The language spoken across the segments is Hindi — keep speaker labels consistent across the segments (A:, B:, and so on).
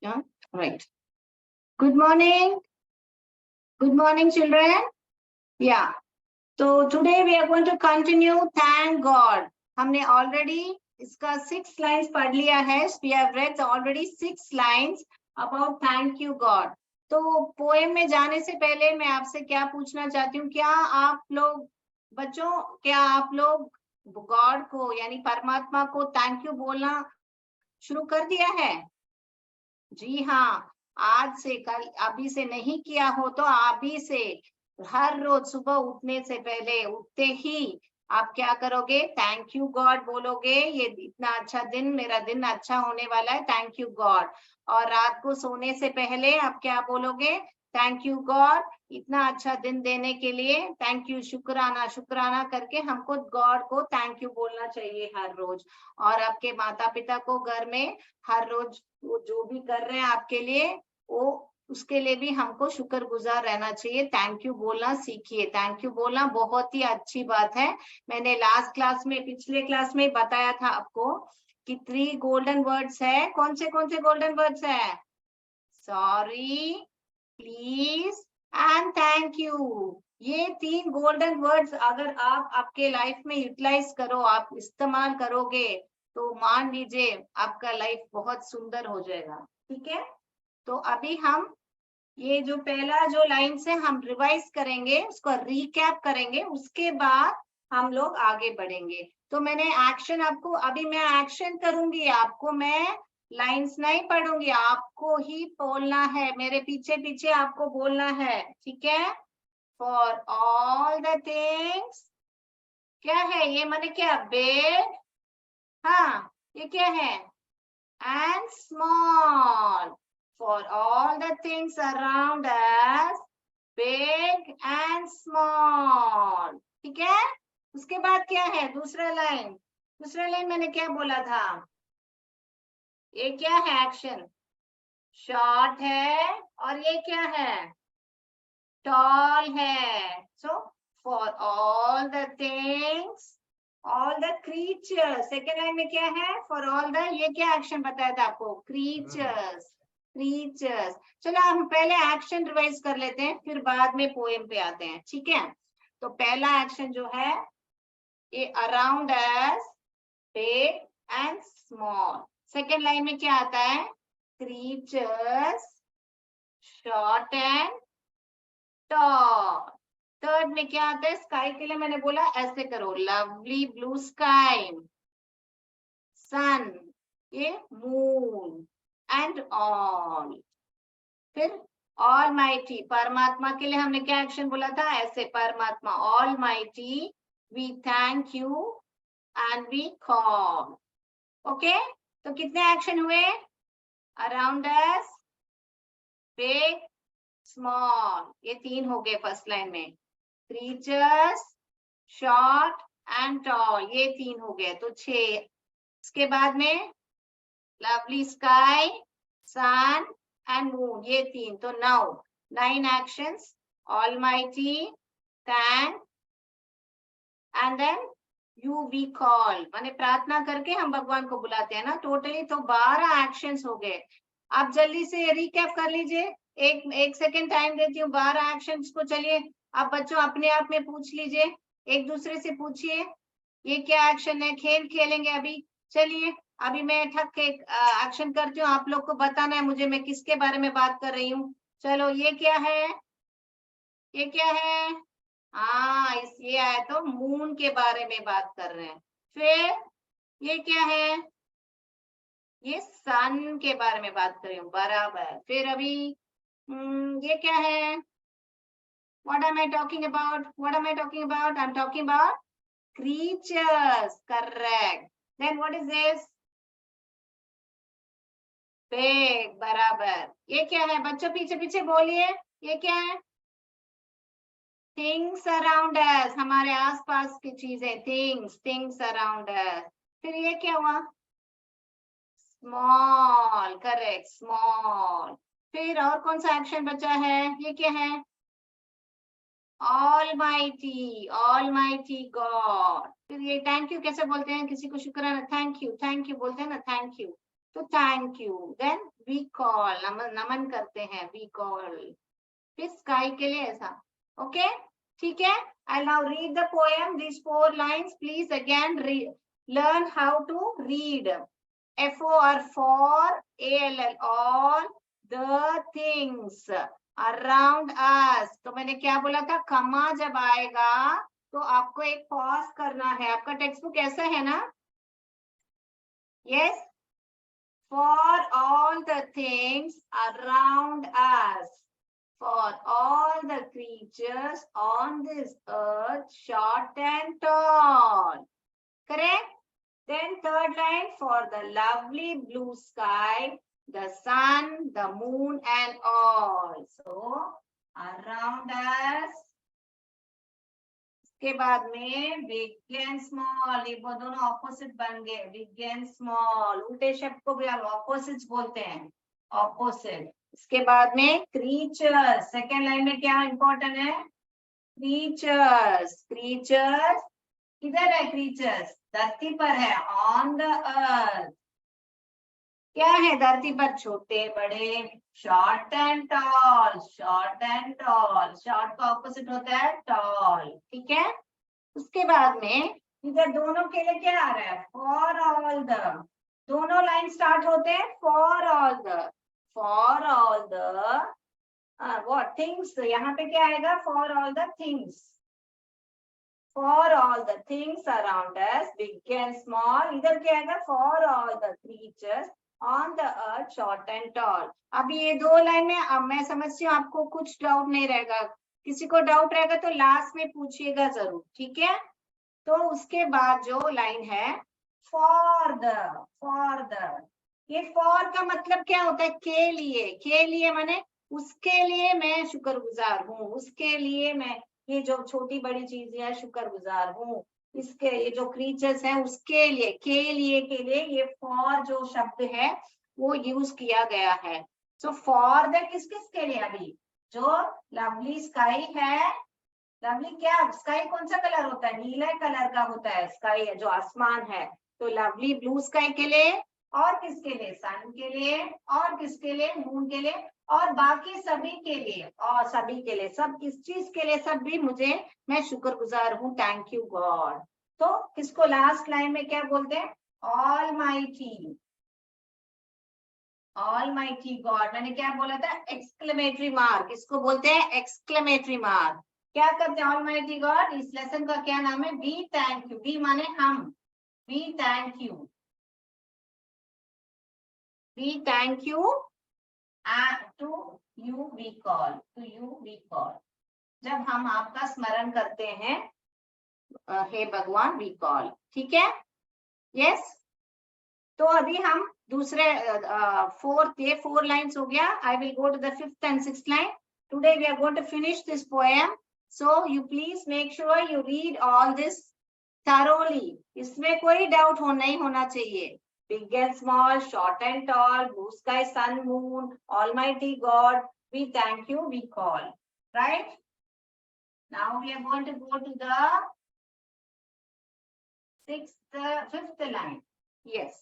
A: Yeah, right. Good morning. Good morning, children. Yeah. So today we are going to continue. Thank God. हमने already इसका 6 lines पढ़ लिया है. We have read already 6 lines about thank you God. तो पोएम में जाने से पहले मैं आपसे क्या पूछना चाहती हूँ, क्या आप लोग बच्चों, क्या आप लोग गॉड को यानी परमात्मा को थैंक यू बोलना शुरू कर दिया है? जी हाँ, आज से, कल अभी से नहीं किया हो तो अभी से हर रोज सुबह उठने से पहले, उठते ही आप क्या करोगे? थैंक यू गॉड बोलोगे। ये इतना अच्छा दिन, मेरा दिन अच्छा होने वाला है, थैंक यू गॉड। और रात को सोने से पहले आप क्या बोलोगे? थैंक यू गॉड, इतना अच्छा दिन देने के लिए, थैंक यू। शुक्राना शुक्राना करके हमको गॉड को थैंक यू बोलना चाहिए हर रोज। और आपके माता पिता को घर में हर रोज वो जो भी कर रहे हैं आपके लिए, वो उसके लिए भी हमको शुक्रगुजार रहना चाहिए। थैंक यू बोलना सीखिए। थैंक यू बोलना बहुत ही अच्छी बात है। मैंने लास्ट क्लास में, पिछले क्लास में बताया था आपको कि 3 गोल्डन वर्ड्स है। कौन से गोल्डन वर्ड्स है? Sorry, please and thank you. ये 3 गोल्डन वर्ड्स अगर आप आपके लाइफ में यूटिलाइज करो, आप इस्तेमाल करोगे, तो मान लीजिए आपका लाइफ बहुत सुंदर हो जाएगा। ठीक है, तो अभी हम ये जो पहला जो लाइन से हम रिवाइज करेंगे, उसको रिकैप करेंगे, उसके बाद हम लोग आगे बढ़ेंगे। तो मैंने एक्शन आपको, अभी मैं एक्शन करूंगी, आपको मैं लाइंस नहीं पढ़ूंगी, आपको ही बोलना है, मेरे पीछे पीछे आपको बोलना है। ठीक है? फॉर ऑल द थिंग्स, क्या है ये? माने क्या? बिग, हाँ, ये क्या है? And small, for all the things around us, big and small. ठीक है? उसके बाद क्या है? दूसरा लाइन मैंने क्या बोला था? ये क्या है? एक्शन शॉर्ट है, और ये क्या है? टॉल है। So for all the things, all the creatures. Second line में क्या है? फॉर ऑल द, ये क्या एक्शन बताया था आपको? Creatures, creatures. चलो हम पहले एक्शन रिवाइज कर लेते हैं, फिर बाद में पोएम पे आते हैं। ठीक है? तो पहला एक्शन जो है, ये around us, big and small. Second line में क्या आता है? Creatures, short and toll. Third में क्या आता है? स्काई के लिए मैंने बोला ऐसे करो, लवली ब्लू स्काई, सन, ये मून एंड ऑल। फिर ऑल माइटी, परमात्मा के लिए हमने क्या एक्शन बोला था? ऐसे, परमात्मा, all mighty, we thank you and we call. Okay, तो कितने एक्शन हुए? अराउंड अस, बिग, स्मॉल, ये 3 हो गए फर्स्ट लाइन में। क्रीचर्स, शॉर्ट एंड टॉल, ये 3 हो गए, तो 6। इसके बाद में lovely sky, sun and moon, ये 3, तो 9 actions. Almighty, thank, and then you we call, माने प्रार्थना करके हम भगवान को बुलाते हैं ना। टोटली तो 12 एक्शंस हो गए। आप जल्दी से रिकैप कर लीजिए, एक सेकेंड टाइम देती हूँ 12 एक्शंस को। चलिए आप बच्चों अपने आप में पूछ लीजिए, एक दूसरे से पूछिए ये क्या एक्शन है। खेल खेलेंगे अभी। चलिए अभी मैं ठक के एक्शन करती हूँ, आप लोग को बताना है मुझे मैं किसके बारे में बात कर रही हूँ। चलो, ये क्या है? ये क्या है? हाँ, इस ये आया तो मून के बारे में बात कर रहे हैं। फिर ये क्या है? ये सन के बारे में बात कर रही हूँ, बराबर। फिर अभी ये क्या है? What am I talking about? What am I talking about? I'm talking about creatures. Correct. Then what is this? Big. बराबर। ये क्या है बच्चों? पीछे पीछे बोलिए, ये क्या है? Things around us, हमारे आसपास की चीजें, things around us। फिर ये क्या हुआ? Small, correct, small। फिर और कौन सा एक्शन बचा है? ये क्या है? Almighty, Almighty God। फिर ये थैंक यू कैसे बोलते हैं? किसी को शुक्राना, थैंक यू बोलते हैं ना, थैंक यू। तो thank you, then we call, नमन करते हैं, वी कॉल, फिर स्काई के लिए ऐसा, ओके, ठीक है। I now read the poem, this 4 lines, please again learn how to read. FOR for, ALL all the things around us। तो मैंने क्या बोला था, कमा जब आएगा तो आपको एक पॉज करना है। आपका टेक्स्ट बुक ऐसा है ना? Yes, for all the things around us, for all the creatures on this earth, short and tall, correct? Then third line, for the lovely blue sky, the sun, the moon and all. So around us, के बाद में बिग एंड स्मॉल, ये वो दोनों ऑपोजिट बन गए, बिग एंड स्मॉल। उल्टे शब्द को भी हम ऑपोजिट्स बोलते हैं, ऑपोजिट। इसके बाद में क्रीचर्स, सेकेंड लाइन में क्या इंपॉर्टेंट है, क्रीचर्स। क्रीचर्स किधर है, क्रीचर्स धरती पर है, ऑन द अर्थ। क्या है धरती पर, छोटे बड़े, short and toll, short and toll, short का ऑपोजिट होता है टॉल, ठीक है। उसके बाद में इधर दोनों के लिए क्या आ रहा है, फॉर ऑल द, दोनों लाइन स्टार्ट होते हैं for all the, for all the what things, यहाँ पे क्या आएगा, for all the things, for all the things around us, big and small। इधर क्या आएगा, for all the creatures on the earth, short and tall। अब ये दो लाइन में, अब मैं समझती हूँ आपको कुछ डाउट नहीं रहेगा, किसी को डाउट रहेगा तो लास्ट में पूछिएगा जरूर, ठीक है। तो उसके बाद जो लाइन है, for the, ये for का मतलब क्या होता है, के लिए माने उसके लिए मैं शुक्रगुजार हूँ, उसके लिए मैं, ये जो छोटी बड़ी चीजें है शुक्रगुजार हूँ, इसके ये जो क्रीचर्स हैं उसके लिए, के लिए ये फॉर जो शब्द है वो यूज किया गया है। सो फॉर द किस किस के लिए, अभी जो लवली स्काई है, लवली क्या, स्काई कौन सा कलर होता है, नीला कलर का होता है स्काई है, जो आसमान है। तो लवली ब्लू स्काई के लिए, और किसके लिए, सन के लिए, और किसके लिए, मून के लिए, और बाकी सभी के लिए, और सभी के लिए, सब किस चीज के लिए, सब भी मुझे, मैं शुक्रगुजार हूँ, थैंक यू गॉड। तो किसको लास्ट लाइन में क्या बोलते हैं, ऑलमाइटी, ऑलमाइटी गॉड। मैंने क्या बोला था, एक्सक्लेमेटरी मार्क, इसको बोलते हैं एक्सक्लेमेटरी मार्क। क्या करते हैं ऑलमाइटी गॉड, इस लेसन का क्या नाम है, वी थैंक यू, वी माने हम, we thank you, we thank you, to you we call, to you we call. जब हम आपका स्मरण करते हैं, हे भगवान वी कॉल, ठीक है, यस। तो अभी हम दूसरे फोर्थ, ये 4 लाइन्स हो गया। I will go to the 5th and 6th line. Today we are going to finish this poem, so you please make sure you read all this thoroughly। इसमें कोई डाउट नहीं होना चाहिए। Big and small, short and tall, blue sky, sun, moon, Almighty God, we thank you, we call. Right? Now we are going to go to the 5th line. Yes.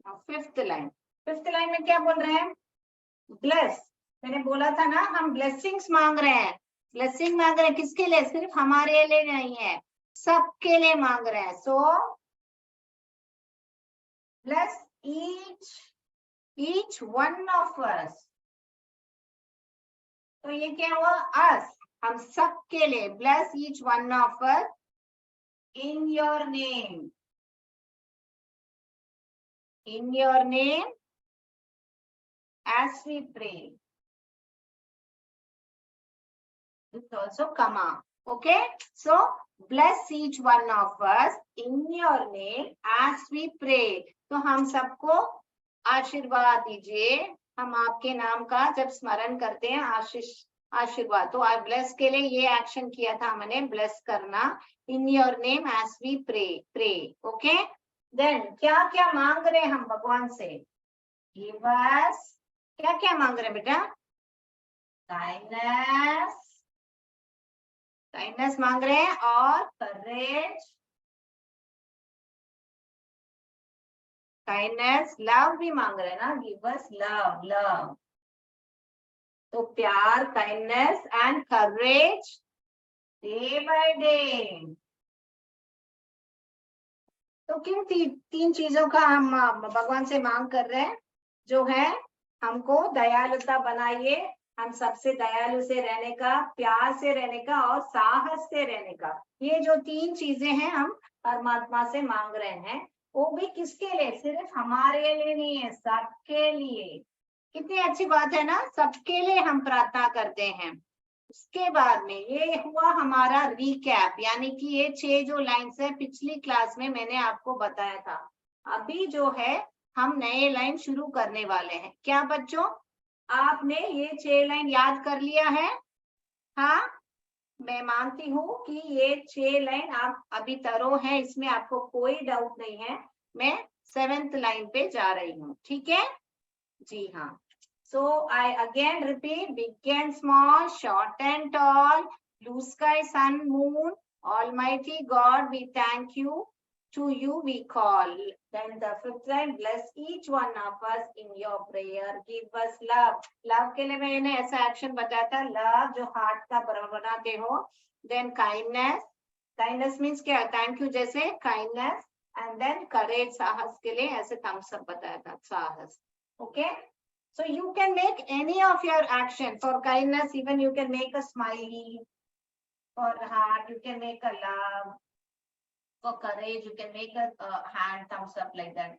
A: Now 5th line. 5th line में क्या बोल रहे हैं, ब्लेस। मैंने बोला था ना, हम ब्लेसिंग्स मांग रहे हैं, ब्लेसिंग मांग रहे हैं, किसके लिए, सिर्फ हमारे लिए नहीं है, सबके लिए मांग रहे हैं। सो bless each one of us। तो ये क्या हुआ, अस, हम सबके लिए, bless each one of us in your name, in your name as we pray। It's also comma, okay? So bless each one of us in your name as we pray। तो हम सबको आशीर्वाद दीजिए, हम आपके नाम का जब स्मरण करते हैं, आशीर्वाद। तो आई ब्लेस के लिए ये एक्शन किया था हमने, ब्लेस करना, in your name as we pray, okay. Then क्या क्या मांग रहे हैं हम भगवान से, गिव अस, क्या क्या मांग रहे हैं बेटा, काइंडनेस, काइंडनेस मांग रहे हैं, और करेज, काइंडनेस, लव भी मांग रहे हैं ना, गिव अस लव, लव। तो प्यार, kindness and courage day by day. तो किन तीन चीजों का हम भगवान से मांग कर रहे हैं? जो है हमको दयालुता बनाइए, हम सबसे दयालु से रहने का, प्यार से रहने का और साहस से रहने का। ये जो तीन चीजें हैं हम परमात्मा से मांग रहे हैं। वो भी किसके लिए? सिर्फ हमारे लिए नहीं है, सबके लिए। कितनी अच्छी बात है ना, सबके लिए हम प्रार्थना करते हैं। उसके बाद में ये हुआ हमारा रिकैप, यानी कि ये 6 जो लाइन्स है पिछली क्लास में मैंने आपको बताया था। अभी जो है हम नए लाइन शुरू करने वाले हैं। क्या बच्चों, आपने ये 6 लाइन याद कर लिया है? हाँ, मैं मानती हूँ कि ये 6 लाइन आप अभी तरो है, इसमें आपको कोई डाउट नहीं है। मैं 7th लाइन पे जा रही हूँ, ठीक है जी? हाँ। So I again repeat, big and small, short and tall, blue sky, sun, moon, Almighty God, we thank you. To you we call. Then the 5th line, bless each one of us in your prayer. Give us love. Love के लिए मैंने ऐसा एक्शन बताया था, love जो हार्ट का बनाते हो. Then kindness. Kindness means क्या? Thank you जैसे kindness. And then courage, साहस के लिए ऐसे thumbs up बताया था, साहस. Okay. So you can make any of your action. For kindness, even you can make a smiley. For heart, you can make a love. For courage, you can make a hand thumbs up like that.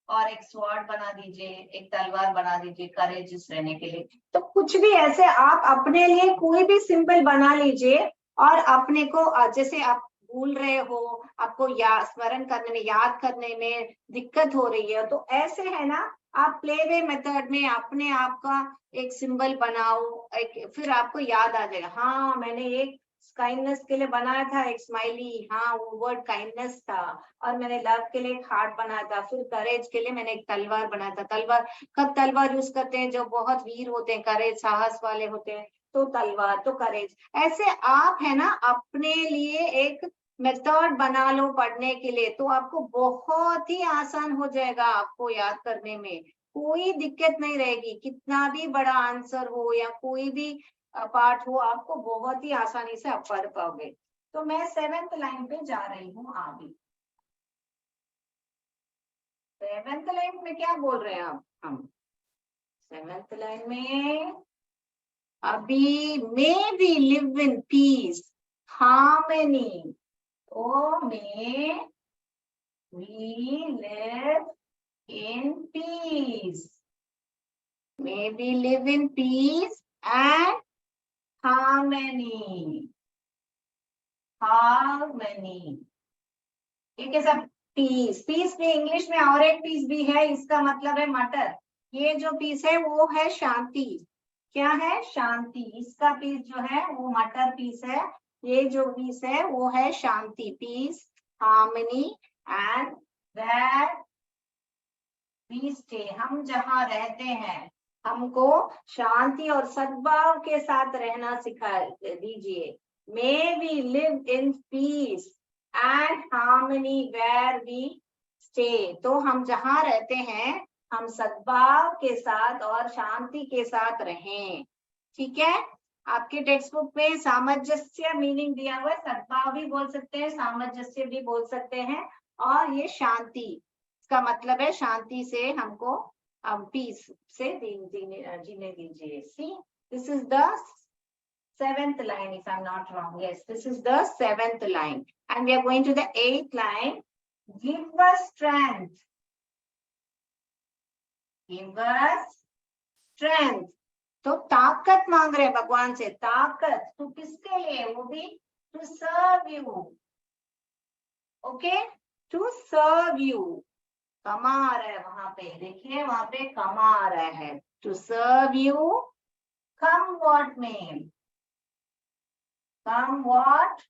A: और एक स्वॉर्ड बना दीजिए, एक तलवार बना दीजिए करेजियस रहने के लिए। तो कुछ भी ऐसे आप अपने लिए कोई भी सिंबल बना लीजिए और अपने को जैसे आप भूल रहे हो, आपको स्मरण करने में, याद करने में दिक्कत हो रही है, तो ऐसे है ना, आप प्ले वे मेथड में अपने आप का एक सिंबल बनाओ, फिर आपको याद आ जाएगा, हाँ मैंने एक काइंडनेस के लिए बनाया था एक स्माइली, हाँ वो वर्ड काइंडनेस था, और मैंने लव के लिए एक हार्ट बनाया था, फिर करेज के लिए मैंने एक तलवार बनाया था। तलवार कब तलवार यूज करते हैं? जो बहुत वीर होते हैं, करेज साहस वाले होते हैं, तो तलवार, तो करेज। ऐसे आप है ना अपने लिए एक मेथड बना लो पढ़ने के लिए, तो आपको बहुत ही आसान हो जाएगा, आपको याद करने में कोई दिक्कत नहीं रहेगी। कितना भी बड़ा आंसर हो या कोई भी पार्ट हो, आपको बहुत ही आसानी से आप पढ़ पाओगे। तो मैं 7th लाइन पे जा रही हूँ अभी। 7th लाइन में क्या बोल रहे हैं आप? हम 7th लाइन में अभी may we live in peace, harmony. तो may we live in peace, may we live in peace and harmony, harmony. ठीक है सब। पीस, पीस में इंग्लिश में और एक पीस भी है, इसका मतलब है मटर। ये जो पीस है वो है शांति। क्या है? शांति। इसका पीस जो है वो मटर पीस है, ये जो पीस है वो है शांति, peace, harmony and where we stay, हम जहाँ रहते हैं हमको शांति और सद्भाव के साथ रहना सिखा दीजिए। May we live in peace and harmony where we stay, तो हम जहाँ रहते हैं हम सद्भाव के साथ और शांति के साथ रहें। ठीक है? आपके टेक्स्ट बुक में सामंजस्य मीनिंग दिया हुआ है, सद्भाव भी बोल सकते हैं, सामंजस्य भी बोल सकते हैं, और ये शांति, इसका मतलब है शांति से हमको पीस से जीने दीजिए। See, this is the 7th line, if I'm not wrong. Yes, this is the 7th line. And we are going to the 8th line. Give us strength. Give us strength. तो ताकत मांग रहे भगवान से, ताकत। तो किसके लिए? वो भी to serve you. Okay, to serve you. Comma आ रहा है वहां पे, देखिए वहां पे कमा आ रहा है, to serve you, come what में, कम व्हाट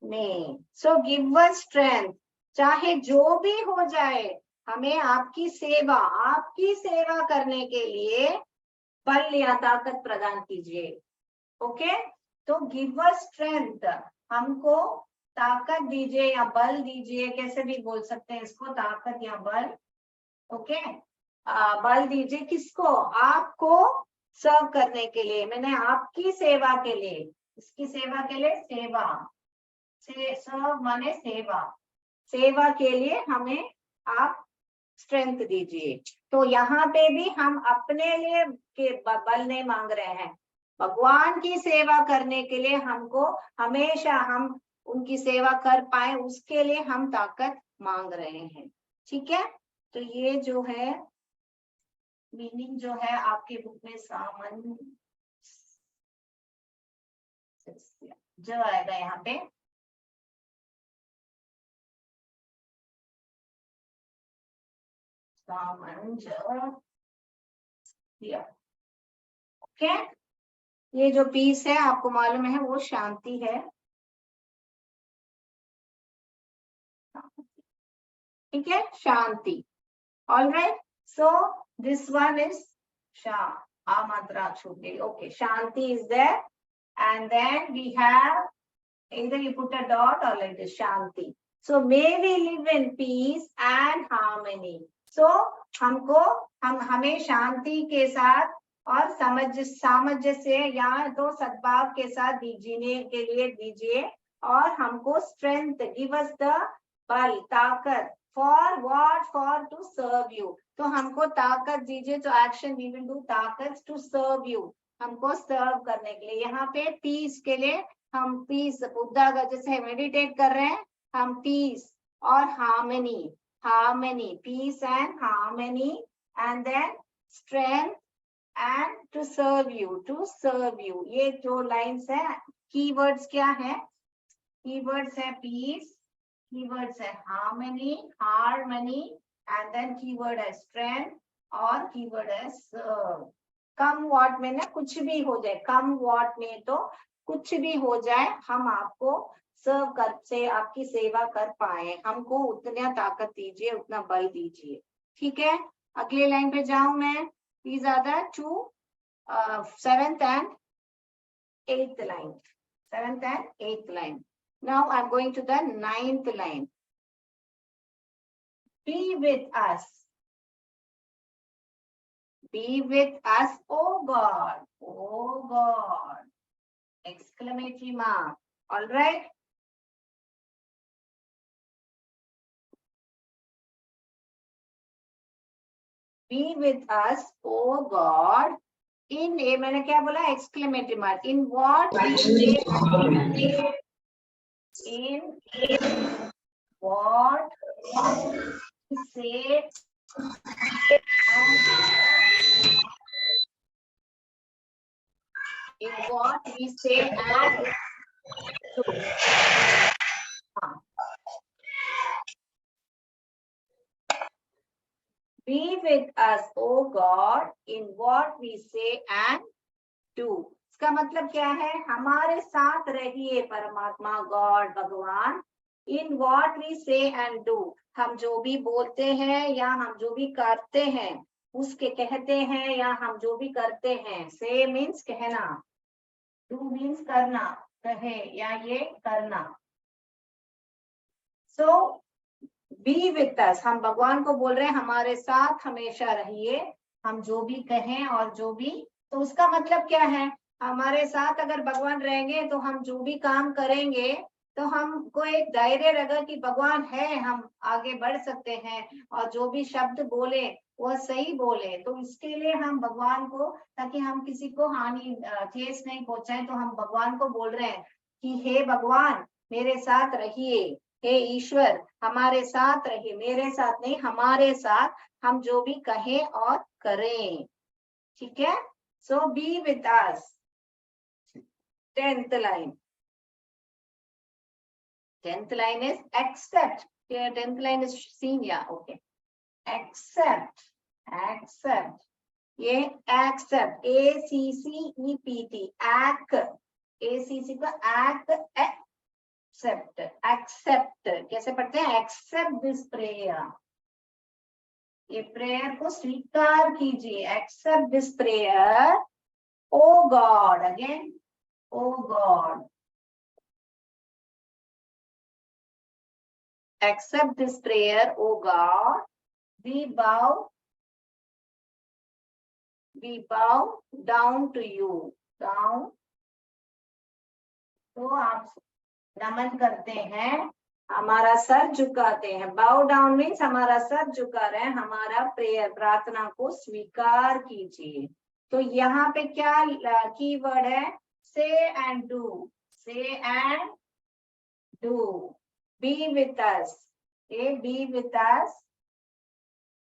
A: में। सो गिव अस स्ट्रेंथ, चाहे जो भी हो जाए हमें आपकी सेवा करने के लिए बल या ताकत प्रदान कीजिए। ओके, तो गिव अस स्ट्रेंथ, हमको ताकत दीजिए या बल दीजिए, कैसे भी बोल सकते हैं इसको, ताकत या बल। ओके, बल दीजिए किसको, आपको सर्व करने के लिए, मैंने आपकी सेवा के लिए, इसकी सेवा के लिए, सेवा से सर्व माने सेवा, सेवा के लिए हमें आप स्ट्रेंथ दीजिए। तो यहाँ पे भी हम अपने लिए के बल नहीं मांग रहे हैं, भगवान की सेवा करने के लिए हमको हमेशा हम उनकी सेवा कर पाए उसके लिए हम ताकत मांग रहे हैं। ठीक है, तो ये जो है मीनिंग जो है आपके बुक में सामंजस्य जो आएगा यहाँ पे, सामंजस्य। ओके, ये जो पीस है आपको मालूम है वो शांति है, ठीक है, शांति। All right, so this one is शा, आ मात्रा छूट गई। Okay, shanti is there and then we have either you put a dot or like this, shanti. So may we live in peace and harmony. So हमको हमें शांति के साथ और सामंजस्य या तो सद्भाव के साथ जीने के लिए दीजिए, और हमको स्ट्रेंथ, गिव अस द बल, ताकत, for what, for to serve you. तो हमको ताकत दीजिए, तो एक्शन वी विल डू ताकत टू सर्व यू, हमको सर्व करने के लिए। यहाँ पे पीस के लिए हम पीस, बुद्धा का जैसे मेडिटेट कर रहे हैं हम, पीस और harmony, harmony, peace and harmony, and then strength and to serve you, to serve you. ये जो लाइंस है, कीवर्ड्स क्या है, कीवर्ड्स है पीस, कीवर्ड्स है harmony, harmony, and then keyword है स्ट्रेंथ और कीवर्ड है सर्व। कम वॉट में ना कुछ भी हो जाए, कम वॉट में तो कुछ भी हो जाए, हम आपको सर्व कर से आपकी सेवा कर पाए, हमको उतना ताकत दीजिए, उतना बल दीजिए। ठीक है, अगले लाइन पे जाऊं मैं, these are the two 7th and 8th line, 7th and 8th line. Now I'm going to the 9th line. Be with us. Be with us, oh God, oh God. Exclamatory mark. All right. Be with us, oh God. In a, मैंने क्या बोला, exclamatory mark. In what we say, in what we say, in what we say and do. Be with us, oh God, in what we say and do. इसका मतलब क्या है, हमारे साथ रहिए परमात्मा, गॉड, भगवान, in what we say and do, हम जो भी बोलते हैं या हम जो भी करते हैं, उसके कहते हैं या हम जो भी करते हैं, से मीन्स कहना, डू मीन्स करना, कहे या ये करना। सो बी विथ अस, हम भगवान को बोल रहे हैं हमारे साथ हमेशा रहिए, हम जो भी कहें और जो भी, तो उसका मतलब क्या है, हमारे साथ अगर भगवान रहेंगे तो हम जो भी काम करेंगे तो हमको एक धैर्य रहेगा कि भगवान है, हम आगे बढ़ सकते हैं, और जो भी शब्द बोले वो सही बोले। तो इसके लिए हम भगवान को, ताकि हम किसी को हानि ठेस नहीं पहुंचाए, तो हम भगवान को बोल रहे हैं कि हे भगवान मेरे साथ रहिए, हे ईश्वर हमारे साथ रहिए, मेरे साथ नहीं हमारे साथ, हम जो भी कहें और करें। ठीक है, so be with us. 10th line. 10th line is accept. Here 10th line is seen, yeah, okay. Accept, accept. ये accept, ACCEPT, act, ACC का act, accept, accept. कैसे पढ़ते हैं, accept this prayer. ये प्रेयर को स्वीकार कीजिए, accept this prayer, oh God, again, oh God. accept this prayer, O God. We bow down to you. Down. तो आप नमन करते हैं, हमारा सर झुकाते हैं. बाउ डाउन मीन्स हमारा सर झुका रहे हैं, हमारा प्रेयर प्रार्थना को स्वीकार कीजिए. तो यहाँ पे क्या की वर्ड है? से एंड डू. से and do. B with us. B with us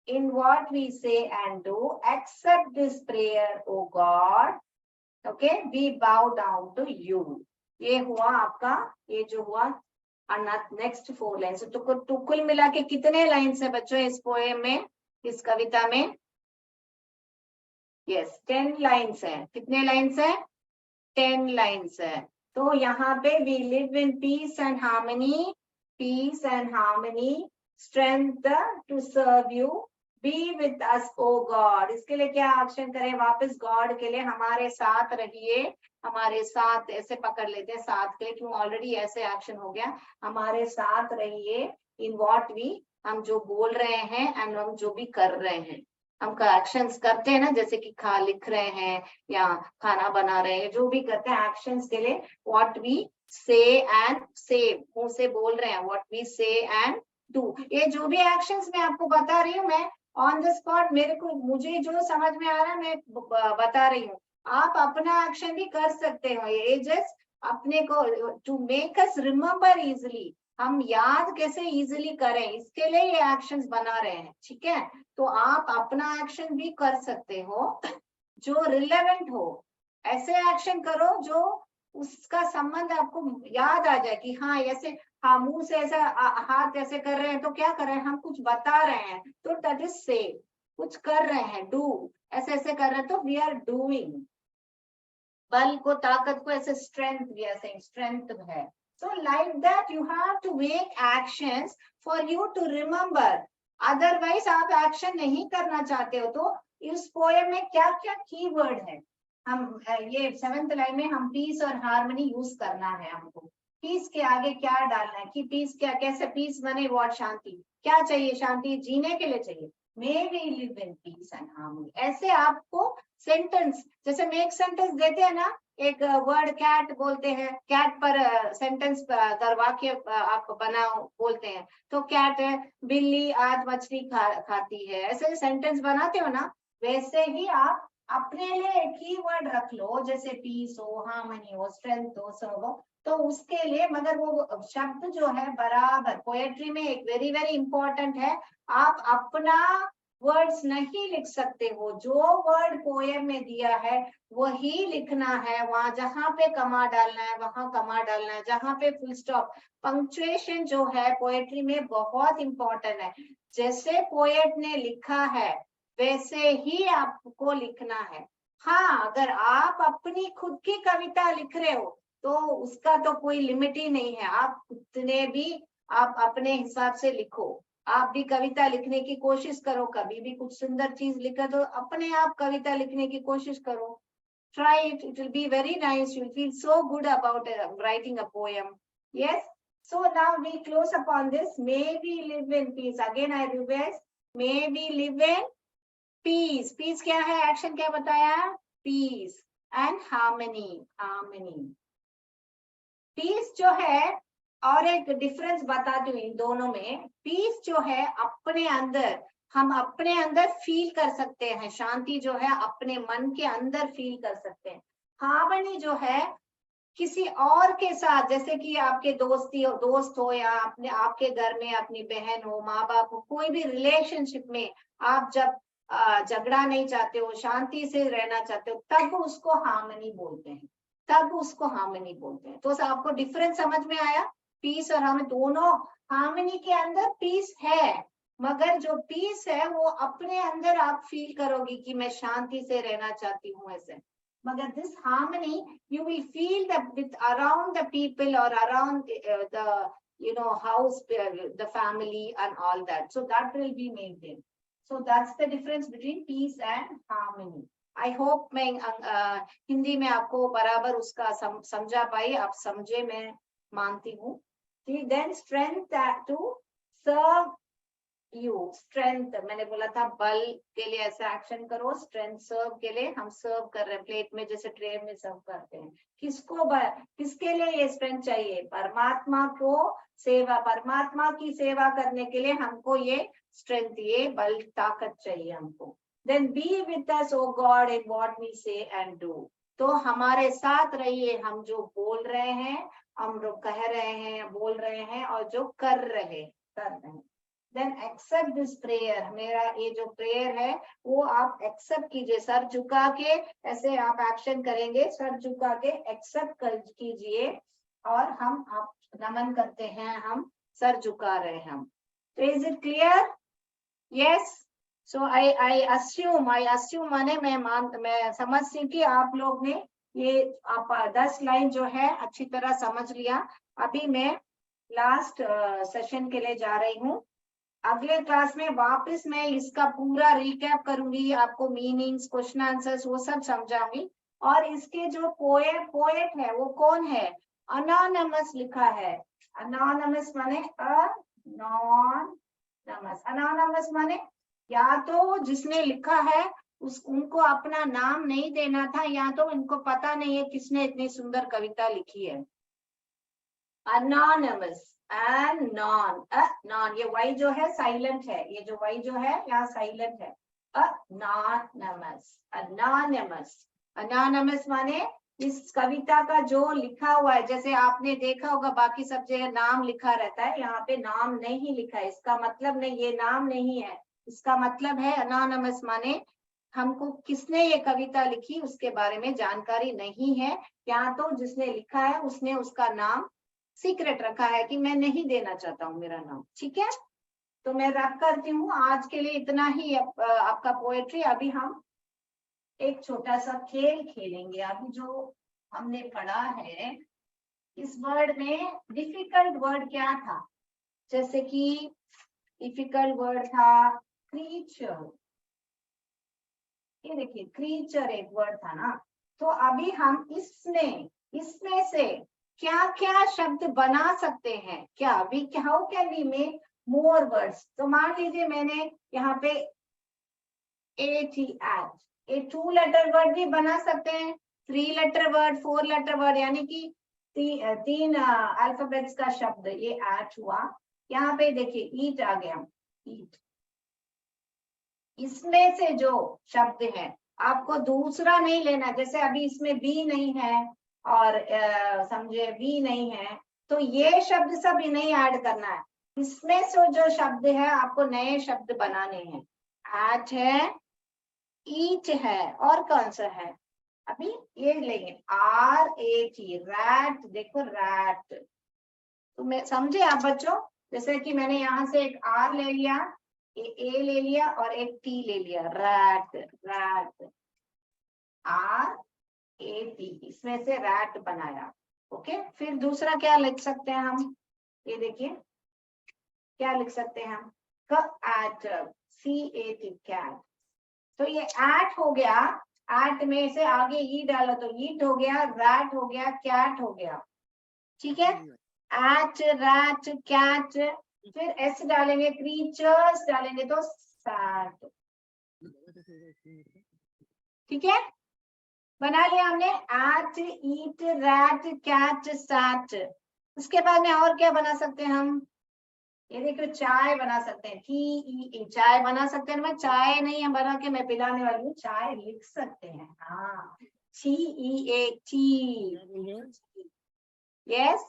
A: in what we say and do. Accept this prayer, O God. Okay, we bow down to you. ये हुआ आपका, ये जो हुआ नेक्स्ट 4 लाइन्स. तो कुल मिला के कितने लाइन्स है बच्चों इस पोएम में, इस कविता में? यस, 10 लाइन्स है. कितने लाइन्स है? 10 लाइन्स है. तो यहाँ पे we live in peace and harmony. Peace and harmony. Strength to serve you. Be with us O God. इसके लिए क्या एक्शन करें? वापस गॉड के लिए हमारे साथ रहिए. हमारे साथ, ऐसे पकड़ लेते हैं साथ के लिए, क्यों ऑलरेडी ऐसे एक्शन हो गया. हमारे साथ रहिए इन व्हाट वी, हम जो बोल रहे हैं एंड हम जो भी कर रहे हैं. हम एक्शंस करते हैं ना, जैसे कि लिख रहे हैं या खाना बना रहे हैं, जो भी करते हैं एक्शंस के लिए व्हाट वी से एंड से, मुंह से बोल रहे हैं what we say and do. ये जो भी एक्शंस मैं आपको बता रही हूँ, मैं ऑन द स्पॉट मुझे जो समझ में आ रहा है मैं बता रही हूँ. आप अपना एक्शन भी कर सकते हो. ये जस्ट अपने को to make us remember easily, हम याद कैसे इजिली करें, इसके लिए ये एक्शंस बना रहे हैं. ठीक है, तो आप अपना एक्शन भी कर सकते हो जो रिलेवेंट हो. ऐसे एक्शन करो जो उसका संबंध आपको याद आ जाए कि हाँ ऐसे, हाँ मुंह से ऐसा हाथ ऐसे कर रहे हैं तो क्या कर रहे हैं, हम कुछ बता रहे हैं, तो दैट इज से. कुछ कर रहे हैं, डू, ऐसे ऐसे कर रहे हैं तो वी आर डूइंग. बल को, ताकत को ऐसे strength, we are saying strength है. So like that you have to make actions for you to remember. Otherwise आप एक्शन नहीं करना चाहते हो. तो इस पोएम में क्या क्या कीवर्ड है, हम ये 7th लाइन में हम पीस और हार्मनी यूज करना है. हमको पीस के आगे क्या डालना है कि पीस क्या, कैसे पीस बने, व्हाट शांति, क्या चाहिए, शांति जीने के लिए चाहिए. May we live in peace and harmony. ऐसे आपको सेंटेंस, जैसे में एक सेंटेंस देते हैं ना, एक वर्ड कैट बोलते हैं, कैट पर सेंटेंस करवा के आप बनाओ बोलते हैं. तो कैट है, बिल्ली आज मछली खाती है, ऐसे सेंटेंस बनाते हो ना, वैसे ही आप अपने लिए एक ही वर्ड रख लो, जैसे पीस हो, हार्मनी हो, स्ट्रेंथ हो, सर्व हो. तो उसके लिए मगर वो शब्द जो है बराबर, पोएट्री में एक वेरी वेरी इंपॉर्टेंट है, आप अपना वर्ड्स नहीं लिख सकते हो. जो वर्ड पोएम में दिया है वही लिखना है. वहां जहां पे कमा डालना है वहां कमा डालना है, जहां पे फुल स्टॉप. पंक्चुएशन जो है पोएट्री में बहुत इंपॉर्टेंट है. जैसे पोएट ने लिखा है वैसे ही आपको लिखना है. हाँ, अगर आप अपनी खुद की कविता लिख रहे हो तो उसका तो कोई लिमिट ही नहीं है. आप उतने भी आप अपने हिसाब से लिखो. आप भी कविता लिखने की कोशिश करो, कभी भी कुछ सुंदर चीज लिखा तो अपने आप कविता लिखने की कोशिश करो. Try it, it will be very nice. You'll feel so good about writing a poem. Yes. So now we close upon this. May we live in peace. Again I revise. May we live in peace. Peace क्या है? Action क्या बताया? Peace and harmony. Harmony. Peace जो है, और एक डिफरेंस बताती हूँ इन दोनों में. पीस जो है अपने अंदर, हम अपने अंदर फील कर सकते हैं. शांति जो है अपने मन के अंदर फील कर सकते हैं. हार्मनी जो है किसी और के साथ, जैसे कि आपके दोस्त हो या अपने आपके घर में अपनी बहन हो, माँ बाप हो, कोई भी रिलेशनशिप में आप जब झगड़ा नहीं चाहते हो, शांति से रहना चाहते हो, तब उसको हार्मनी बोलते हैं. तब उसको हार्मनी बोलते हैं. तो आपको डिफरेंस समझ में आया? पीस और हार्मनी दोनों. हार्मनी के अंदर पीस है, मगर जो पीस है वो अपने अंदर आप फील करोगे कि मैं शांति से रहना चाहती हूँ ऐसे. मगर this harmony you will feel that with around the people or around the house, the family and all that. So that will be maintained. So that's the difference between peace and harmony. I hope मैं हिंदी में आपको बराबर उसका समझा पाई. आप समझे, मैं मानती हूँ. Then strength to serve you, strength, मैंने बोला था बल के लिए ऐसा एक्शन करो, स्ट्रेंथ सर्व के लिए हम सर्व कर रहे हैं प्लेट में, जैसे ट्रे में सर्व करते हैं। किसको किसके लिए ये स्ट्रेंथ चाहिए? परमात्मा को सेवा, परमात्मा की सेवा करने के लिए हमको ये स्ट्रेंथ, ये बल, ताकत चाहिए हमको। Then be with us O God in what we say and do, तो हमारे साथ रहिए हम जो बोल रहे हैं, हम जो कह रहे हैं, बोल रहे हैं, और जो कर रहे हैं। देन एक्सेप्ट दिस प्रेयर, मेरा ये जो प्रेयर है वो आप एक्सेप्ट कीजिए, सर झुका के ऐसे आप एक्शन करेंगे, सर झुका के एक्सेप्ट कीजिए, और हम आप नमन करते हैं, हम सर झुका रहे हैं हम। तो is it clear? Yes. So I assume माने मैं समझती हूँ कि आप लोग ने ये आप 10 लाइन जो है अच्छी तरह समझ लिया। अभी मैं लास्ट सेशन के लिए जा रही हूँ। अगले क्लास में वापस मैं इसका पूरा रिकैप करूंगी, आपको मीनिंग्स, क्वेश्चन आंसर्स वो सब समझाऊंगी। और इसके जो पोएट है वो कौन है? अनोनिमस लिखा है। अनोनिमस माने अनोनिमस, अनोनिमस माने या तो जिसने लिखा है उनको अपना नाम नहीं देना था, या तो इनको पता नहीं है किसने इतनी सुंदर कविता लिखी है। अनोनिमस एंड नॉन, नॉन, ये वाई जो है साइलेंट है, ये जो वाई जो है यहाँ साइलेंट है। अनोनिमस, अनोनिमस, अनोनिमस माने इस कविता का जो लिखा हुआ है, जैसे आपने देखा होगा बाकी सब जगह नाम लिखा रहता है, यहाँ पे नाम नहीं लिखा है, इसका मतलब नहीं, ये नाम नहीं है, इसका मतलब है अनोनिमस माने हमको किसने ये कविता लिखी उसके बारे में जानकारी नहीं है, या तो जिसने लिखा है उसने उसका नाम सीक्रेट रखा है कि मैं नहीं देना चाहता हूँ मेरा नाम। ठीक है, तो मैं रैप करती हूँ, आज के लिए इतना ही आपका पोएट्री। अभी हम एक छोटा सा खेल खेलेंगे। अभी जो हमने पढ़ा है इस वर्ड में डिफिकल्ट वर्ड क्या था? जैसे कि डिफिकल्ट वर्ड था क्रीचर, ये देखिए क्रीचर एक वर्ड था ना। तो अभी हम इसमें से क्या क्या शब्द बना सकते हैं? क्या we how can we make more words? तो मान लीजिए मैंने यहाँ पे ए 2 लेटर वर्ड भी बना सकते हैं, 3 लेटर वर्ड, 4 लेटर वर्ड, यानी कि तीन अल्फाबेट्स का शब्द ये ऐड हुआ। यहाँ पे देखिए ईट आ गया, ईट। इसमें से जो शब्द है आपको दूसरा नहीं लेना, जैसे अभी इसमें बी नहीं है और समझे बी नहीं है, तो ये शब्द सब ही नहीं ऐड करना है। इसमें से जो शब्द है आपको नए शब्द बनाने हैं। एट है, ईट है, और कौन सा है? अभी ये लेंगे RAT, रैट। देखो रैट, तो मैं समझे आप बच्चों? जैसे कि मैंने यहाँ से एक R ले लिया, ए ले लिया और एक T ले लिया, रैट, रैट, RAT, इसमें से रैट बनाया। ओके, फिर दूसरा क्या लिख सकते हैं हम? ये देखिए क्या लिख सकते हैं हम? CAT, CAT। तो ये एट हो गया, एट में से आगे ई डालो तो ईट हो गया, रैट हो गया, कैट हो गया। ठीक है, एट, रैट, कैट, फिर एस डालेंगे, क्रीचर्स डालेंगे तो सैट। ठीक है, बना लिया हमने एट, ईट, रैट, कैट, सैट। उसके बाद में और क्या बना सकते हैं हम? ये देखो चाय बना सकते हैं, TEA, चाय बना सकते हैं। मैं चाय नहीं है बना के मैं पिलाने वाली हूँ, चाय लिख सकते हैं। हाँ, TEAT, यस,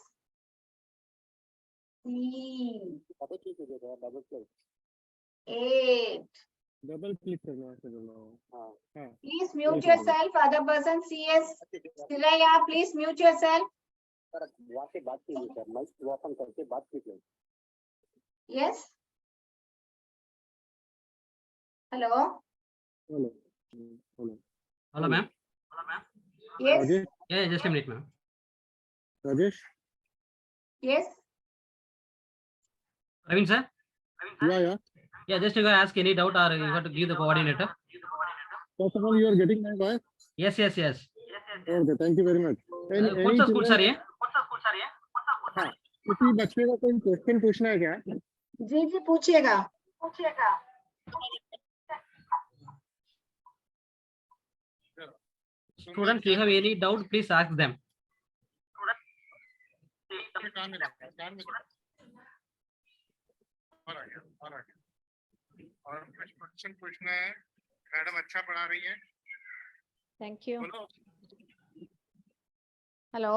B: डबल क्लिक करना है।
A: Please mute yourself, other person CS Silaiya, please mute yourself.
C: वहाँ से बात कीजिए सर, माइक ओपन करके बात कीजिए।
A: Yes, hello
B: hello
D: hello ma'am.
A: Yes
D: Yeah, just a minute, ma'am.
B: Rajesh,
A: yes,
D: Praveen sir.
B: yeah.
D: Yeah, just you can ask any doubt or you have to give the coordinator.
B: First of all, you are getting my voice.
D: Yes.
B: Okay, thank you very much.
D: कौन सा स्कूल सर ये?
B: हाँ, किसी बच्चे का कोई क्वेश्चन पूछना है क्या?
A: जी जी पूछिएगा।
D: Students, you have any doubt, please ask them.
B: और कुछ क्वेश्चन पूछना है। मैडम अच्छा पढ़ा रही है।
A: Thank you.
B: बोलो।
A: हेलो,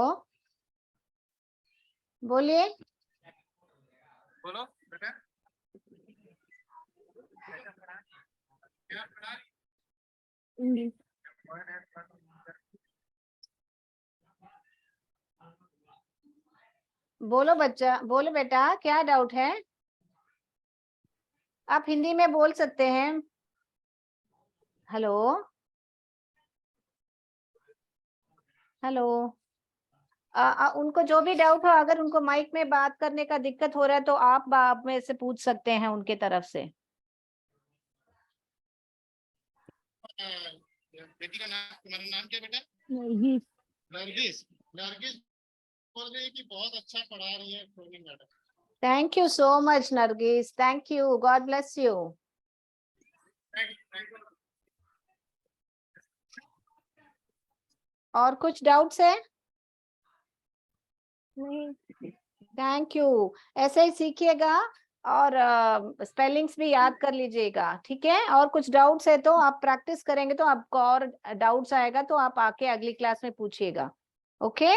A: बोलिए।
B: बोलो बेटा। क्या पढ़ा?
E: इंग्लिश।
A: बोलो बच्चा, बोलो बेटा, क्या डाउट है? आप हिंदी में बोल सकते हैं। Hello hello. उनको जो भी डाउट हो, अगर उनको माइक में बात करने का दिक्कत हो रहा है तो आप में से पूछ सकते हैं उनके तरफ से।
B: बेटी का नाम, तुम्हारा नाम क्या बेटा?
E: नरगिस।
B: नरगिस। नरगिस बोल रही है कि बहुत अच्छा पढ़ा रही है Soni madam.
A: Thank you so much Nargis, thank you, God bless you. और कुछ डाउट्स है?
E: नहीं।
A: Thank you. ऐसे ही सीखिएगा और स्पेलिंग्स भी याद कर लीजिएगा, ठीक है? और कुछ डाउट्स है तो आप प्रैक्टिस करेंगे तो आपको और डाउट्स आएगा तो आप आके अगली क्लास में पूछिएगा। Okay,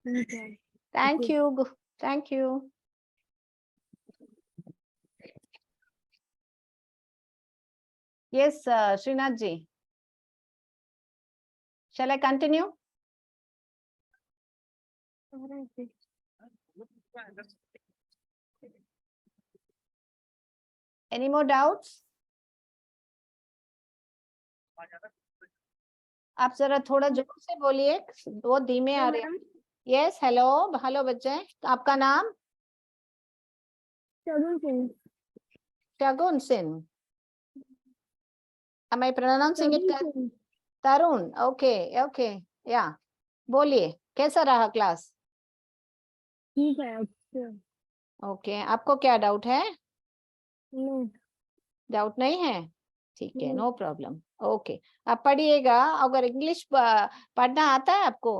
A: thank you, thank you. Yes Srinath ji, shall I continue? Any more doubts? आप जरा थोड़ा जोर से बोलिए, वो धीमे आ रहे हैं। यस, हेलो हेलो बच्चे, आपका नाम? Shagun Singh. Am I pronouncing it correct? Tarun, okay okay, या बोलिए, कैसा रहा क्लास?
E: ठीक है। अच्छा।
A: ओके, आपको क्या डाउट है?
E: नो।
A: डाउट नहीं है, ठीक है,
E: नहीं।
A: No problem. ओके, आप पढ़िएगा। अगर इंग्लिश पढ़ना आता है आपको?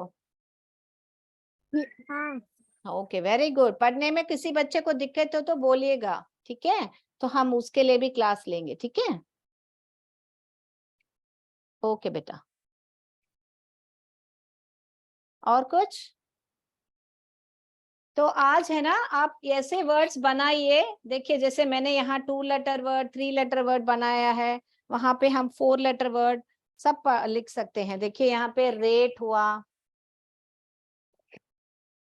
E: हाँ।
A: Okay, very good. पढ़ने में किसी बच्चे को दिक्कत हो तो बोलिएगा, ठीक है? तो हम उसके लिए भी क्लास लेंगे, ठीक है? ओके बेटा, और कुछ? तो आज है ना, आप ऐसे वर्ड्स बनाइए। देखिए, जैसे मैंने यहाँ 2 लेटर वर्ड, 3 लेटर वर्ड बनाया है, वहां पे हम 4 लेटर वर्ड सब लिख सकते हैं। देखिए यहाँ पे रेट हुआ,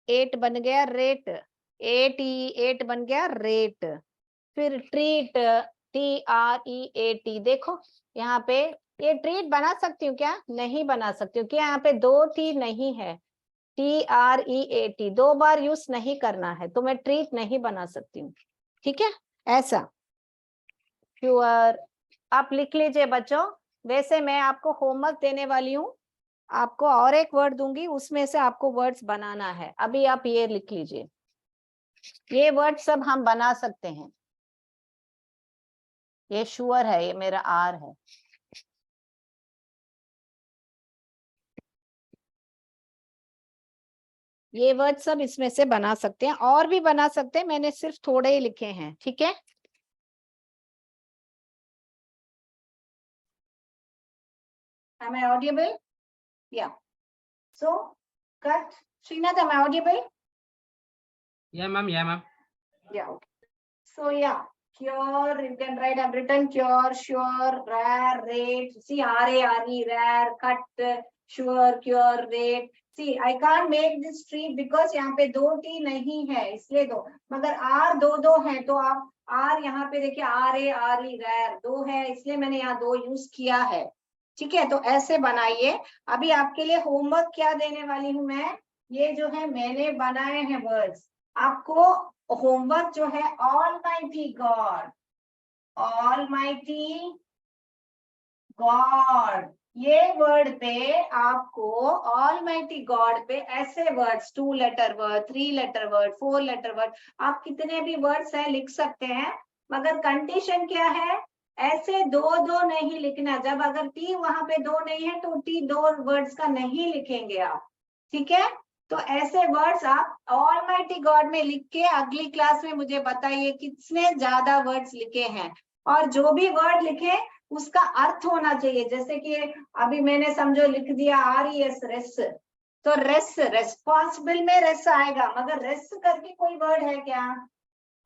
A: 8 बन गया रेट, 8 बन गया रेट। फिर ट्रीट, TREAT। देखो यहाँ पे, ये ट्रीट बना सकती हूँ क्या? नहीं बना सकती हूँ, क्या यहाँ पे 2 T नहीं है। TREAT 2 बार यूज नहीं करना है, तो मैं ट्रीट नहीं बना सकती हूँ, ठीक है? ऐसा श्योर आप लिख लीजिए बच्चों। वैसे मैं आपको होमवर्क देने वाली हूँ, आपको और एक वर्ड दूंगी, उसमें से आपको वर्ड्स बनाना है। अभी आप ये लिख लीजिए, ये वर्ड सब हम बना सकते हैं। ये श्योर है, ये मेरा आर है। ये वर्ड सब इसमें से बना सकते हैं, और भी बना सकते हैं, मैंने सिर्फ थोड़े ही लिखे हैं, ठीक है? Am I audible? Yeah. So, cut. Srinath, am I audible?
D: Yeah, ma'am. Yeah, ma'am.
A: Yeah. Okay. So, yeah. Cure, you can write, I've written cure, sure, rare, rate. See, RARE, rare, cut, sure, cure, rate. See, I can't make this tree because यहाँ पे 2 T नहीं है, इसलिए दो। मगर R दो है, तो आप R यहाँ पे देखिए, RARE, rare 2 है, इसलिए मैंने यहाँ 2 यूज किया है, ठीक है? तो ऐसे बनाइए। अभी आपके लिए होमवर्क क्या देने वाली हूँ मैं, ये जो है मैंने बनाए हैं वर्ड्स, आपको होमवर्क जो है ऑलमाइटी गॉड, ऑलमाइटी गॉड, ये वर्ड पे आपको ऑलमाइटी गॉड पे ऐसे words 2 letter word, 3 letter word, 4 letter word, आप कितने भी वर्ड्स है लिख सकते हैं, मगर कंडीशन क्या है, ऐसे दो दो नहीं लिखना। जब अगर टी वहां पे दो नहीं है तो टी दो वर्ड्स का नहीं लिखेंगे आप, ठीक है। तो ऐसे वर्ड्स आप ऑलमाइटी गॉड में लिख के अगली क्लास में मुझे बताइए कितने ज्यादा वर्ड्स लिखे हैं, और जो भी वर्ड लिखे उसका अर्थ होना चाहिए। जैसे कि अभी मैंने समझो लिख दिया RES रेस, तो रेस रेस्पॉन्सिबल में रेस आएगा, मगर रेस करके कोई वर्ड है क्या?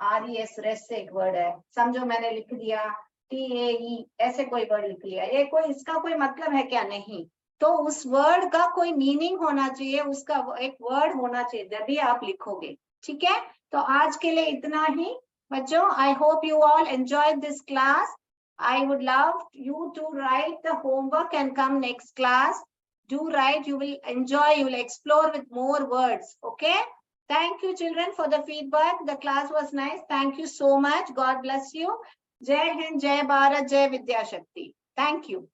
A: RES रेस एक वर्ड है, समझो मैंने लिख दिया TAE, ऐसे कोई वर्ड लिख लिया, ये कोई इसका कोई मतलब है क्या? नहीं। तो उस वर्ड का कोई मीनिंग होना चाहिए, उसका एक वर्ड होना चाहिए जब भी आप लिखोगे, ठीक है। तो आज के लिए इतना ही बच्चों। I hope you all enjoy this class. I would love you to write the homework and come next class. Do write, you will enjoy, you will explore with more words. Okay. Thank you children for the feedback. The class was nice. Thank you so much. God bless you. Jai Hind, Jai Bharat, Jai Vidya Shakti. Thank you.